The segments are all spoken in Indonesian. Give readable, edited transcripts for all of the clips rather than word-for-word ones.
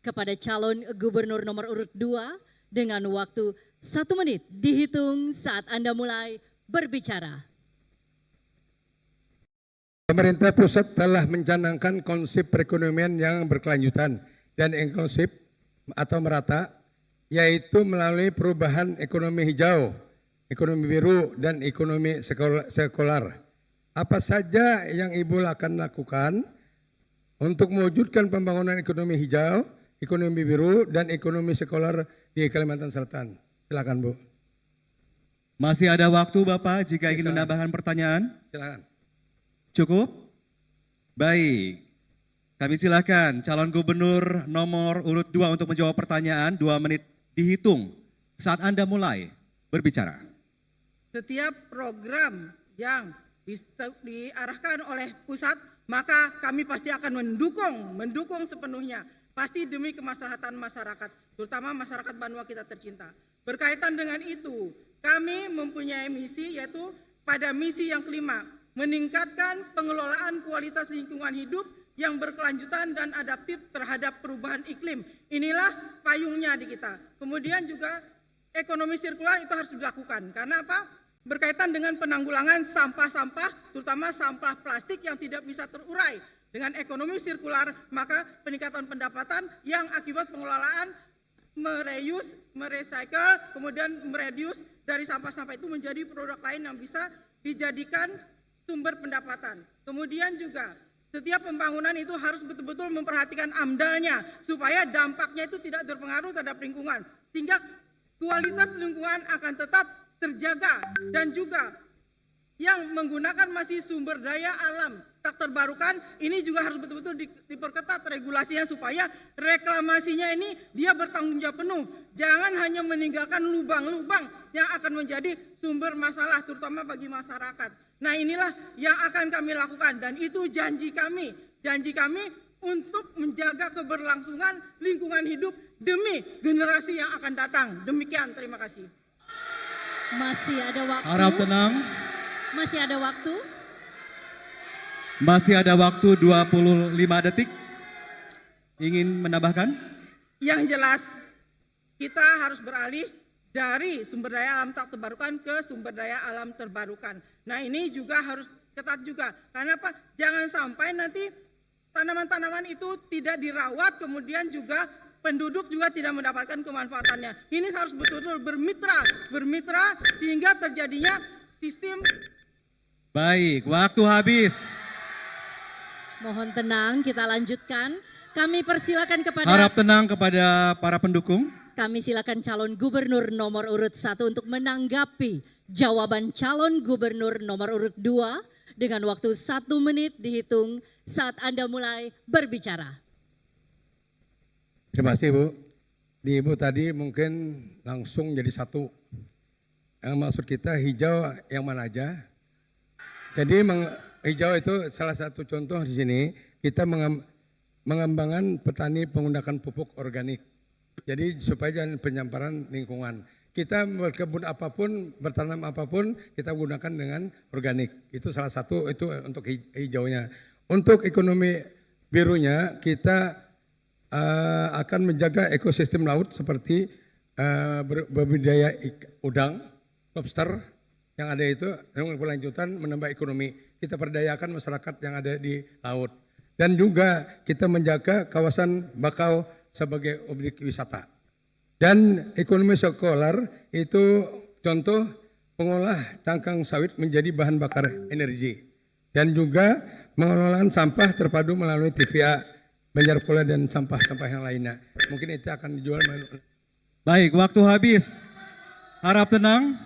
kepada calon gubernur nomor urut 2 dengan waktu 1 menit dihitung saat Anda mulai berbicara. Pemerintah pusat telah mencanangkan konsep perekonomian yang berkelanjutan dan inklusif atau merata, yaitu melalui perubahan ekonomi hijau, ekonomi biru, dan ekonomi sekular. Apa saja yang Ibu akan lakukan untuk mewujudkan pembangunan ekonomi hijau, ekonomi biru, dan ekonomi sekular di Kalimantan Selatan? Silakan, Bu. Masih ada waktu Bapak jika ingin menambahkan pertanyaan? Silakan. Cukup? Baik. Kami silakan calon gubernur nomor urut 2 untuk menjawab pertanyaan. 2 menit dihitung saat Anda mulai berbicara. Setiap program yang diarahkan oleh pusat, maka kami pasti akan mendukung sepenuhnya. Pasti demi kemaslahatan masyarakat, terutama masyarakat Banua kita tercinta. Berkaitan dengan itu, kami mempunyai misi, yaitu pada misi yang kelima, meningkatkan pengelolaan kualitas lingkungan hidup yang berkelanjutan dan adaptif terhadap perubahan iklim. Inilah payungnya di kita. Kemudian juga ekonomi sirkular itu harus dilakukan. Karena apa? Berkaitan dengan penanggulangan sampah-sampah, terutama sampah plastik yang tidak bisa terurai. Dengan ekonomi sirkular, maka peningkatan pendapatan yang akibat pengelolaan mereuse, merecycle, kemudian mereduce dari sampah-sampah itu menjadi produk lain yang bisa dijadikan sumber pendapatan. Kemudian juga setiap pembangunan itu harus betul-betul memperhatikan AMDAL-nya supaya dampaknya itu tidak berpengaruh terhadap lingkungan, sehingga kualitas lingkungan akan tetap terjaga. Dan juga yang menggunakan masih sumber daya alam tak terbarukan, ini juga harus betul-betul diperketat regulasinya supaya reklamasinya ini dia bertanggung jawab penuh. Jangan hanya meninggalkan lubang-lubang yang akan menjadi sumber masalah terutama bagi masyarakat. Nah, inilah yang akan kami lakukan dan itu janji kami untuk menjaga keberlangsungan lingkungan hidup demi generasi yang akan datang. Demikian, terima kasih. Masih ada waktu. Harap tenang. Masih ada waktu. Masih ada waktu 25 detik. Ingin menambahkan? Yang jelas, kita harus beralih dari sumber daya alam tak terbarukan ke sumber daya alam terbarukan. Nah, ini juga harus ketat juga. Karena apa? Jangan sampai nanti tanaman-tanaman itu tidak dirawat, kemudian juga penduduk juga tidak mendapatkan kemanfaatannya. Ini harus betul-betul bermitra sehingga terjadinya sistem. Baik, waktu habis. Mohon tenang, kita lanjutkan. Kami persilakan kepada Harap tenang kepada para pendukung. Kami silakan calon gubernur nomor urut 1 untuk menanggapi jawaban calon gubernur nomor urut 2 dengan waktu 1 menit dihitung saat Anda mulai berbicara. Terima kasih, Bu. Di Ibu tadi mungkin langsung jadi satu. Yang maksud kita hijau yang mana aja. Jadi hijau itu salah satu contoh di sini. Kita mengembangkan petani menggunakan pupuk organik. Jadi supaya jangan penyamparan lingkungan. Kita berkebun apapun, bertanam apapun, kita gunakan dengan organik. Itu salah satu, itu untuk hijaunya. Untuk ekonomi birunya, kita akan menjaga ekosistem laut seperti berbudidaya udang, lobster yang ada itu, dengan berlanjutan menambah ekonomi. Kita perdayakan masyarakat yang ada di laut. Dan juga kita menjaga kawasan bakau sebagai objek wisata. Dan ekonomi sekular itu contoh pengolah cangkang sawit menjadi bahan bakar energi. Dan juga pengelolaan sampah terpadu melalui TPA, Banjar Pula dan sampah-sampah yang lainnya. Mungkin itu akan dijual. Baik, waktu habis. Harap tenang.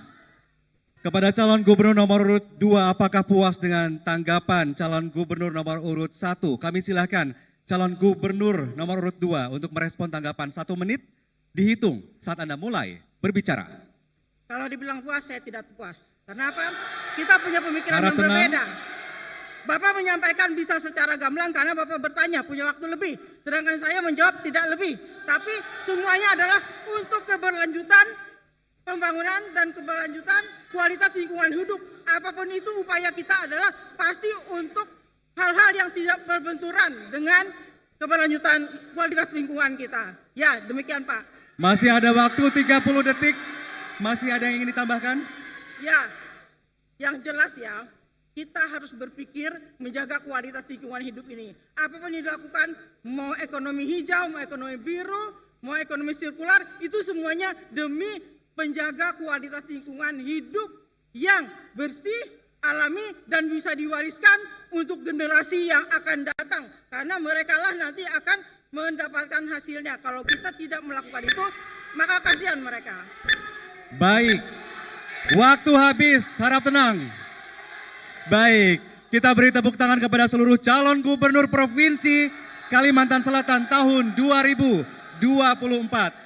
Kepada calon gubernur nomor urut 2, apakah puas dengan tanggapan calon gubernur nomor urut 1? Kami silakan calon gubernur nomor urut 2 untuk merespon tanggapan 1 menit dihitung saat Anda mulai berbicara. Kalau dibilang puas, saya tidak puas. Karena apa? Kita punya pemikiran Harap yang tenang. berbeda. Bapak menyampaikan bisa secara gamblang karena Bapak bertanya punya waktu lebih. Sedangkan saya menjawab tidak lebih. Tapi semuanya adalah untuk keberlanjutan pembangunan dan keberlanjutan kualitas lingkungan hidup. Apapun itu upaya kita adalah pasti untuk hal-hal yang tidak berbenturan dengan keberlanjutan kualitas lingkungan kita. Ya, demikian Pak. Masih ada waktu 30 detik. Masih ada yang ingin ditambahkan? Ya, yang jelas ya, kita harus berpikir menjaga kualitas lingkungan hidup ini. Apapun yang dilakukan, mau ekonomi hijau, mau ekonomi biru, mau ekonomi sirkular, itu semuanya demi menjaga kualitas lingkungan hidup yang bersih, alami, dan bisa diwariskan untuk generasi yang akan datang. Karena mereka lah nanti akan mendapatkan hasilnya. Kalau kita tidak melakukan itu, maka kasihan mereka. Baik, waktu habis, harap tenang. Baik, kita beri tepuk tangan kepada seluruh calon gubernur Provinsi Kalimantan Selatan tahun 2024.